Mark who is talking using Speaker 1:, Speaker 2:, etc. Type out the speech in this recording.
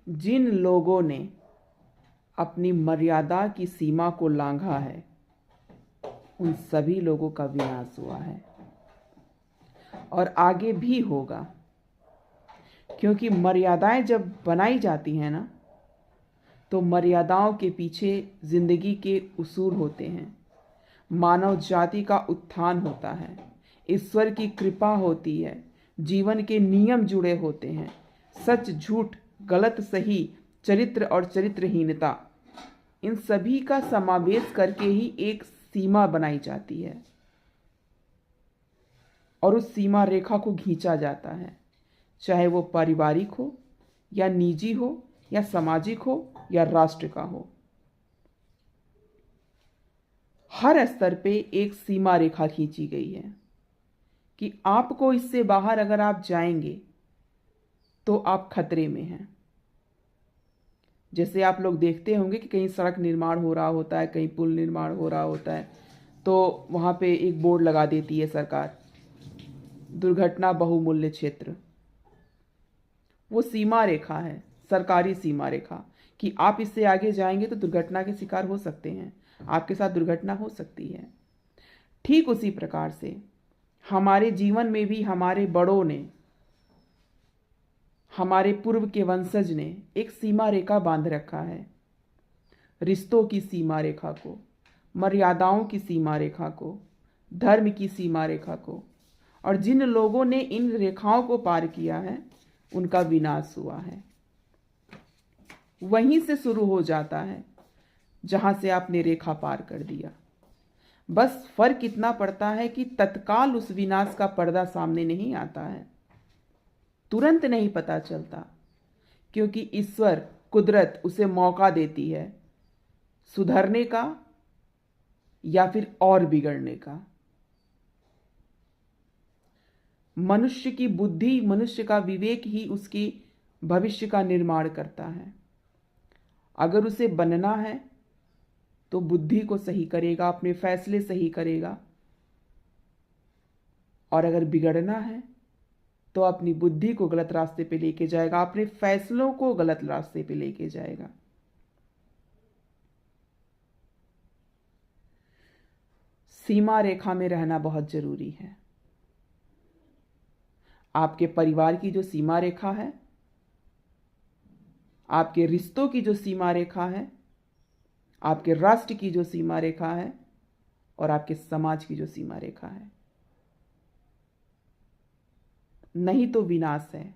Speaker 1: जिन लोगों ने अपनी मर्यादा की सीमा को लांघा है, उन सभी लोगों का विनाश हुआ है और आगे भी होगा। क्योंकि मर्यादाएं जब बनाई जाती हैं ना, तो मर्यादाओं के पीछे जिंदगी के उसूल होते हैं, मानव जाति का उत्थान होता है, ईश्वर की कृपा होती है, जीवन के नियम जुड़े होते हैं, सच झूठ, गलत सही, चरित्र और चरित्रहीनता, इन सभी का समावेश करके ही एक सीमा बनाई जाती है और उस सीमा रेखा को खींचा जाता है, चाहे वो पारिवारिक हो या निजी हो या सामाजिक हो या राष्ट्र का हो। हर स्तर पे एक सीमा रेखा खींची गई है कि आपको इससे बाहर अगर आप जाएंगे तो आप खतरे में हैं। जैसे आप लोग देखते होंगे कि कहीं सड़क निर्माण हो रहा होता है, कहीं पुल निर्माण हो रहा होता है, तो वहाँ पे एक बोर्ड लगा देती है सरकार, दुर्घटना बहुमूल्य क्षेत्र। वो सीमा रेखा है, सरकारी सीमा रेखा, कि आप इससे आगे जाएंगे तो दुर्घटना के शिकार हो सकते हैं, आपके साथ दुर्घटना हो सकती है। ठीक उसी प्रकार से हमारे जीवन में भी हमारे बड़ों ने, हमारे पूर्व के वंशज ने एक सीमा रेखा बांध रखा है, रिश्तों की सीमा रेखा को, मर्यादाओं की सीमा रेखा को, धर्म की सीमा रेखा को। और जिन लोगों ने इन रेखाओं को पार किया है, उनका विनाश हुआ है। वहीं से शुरू हो जाता है जहां से आपने रेखा पार कर दिया। बस फर्क इतना पड़ता है कि तत्काल उस विनाश का पर्दा सामने नहीं आता है, तुरंत नहीं पता चलता, क्योंकि ईश्वर, कुदरत उसे मौका देती है सुधरने का या फिर और बिगड़ने का। मनुष्य की बुद्धि, मनुष्य का विवेक ही उसकी भविष्य का निर्माण करता है। अगर उसे बनना है तो बुद्धि को सही करेगा, अपने फैसले सही करेगा, और अगर बिगड़ना है तो अपनी बुद्धि को गलत रास्ते पे लेके जाएगा, अपने फैसलों को गलत रास्ते पे लेके जाएगा। सीमा रेखा में रहना बहुत जरूरी है। आपके परिवार की जो सीमा रेखा है, आपके रिश्तों की जो सीमा रेखा है, आपके राष्ट्र की जो सीमा रेखा है, और आपके समाज की जो सीमा रेखा है, नहीं तो विनाश है।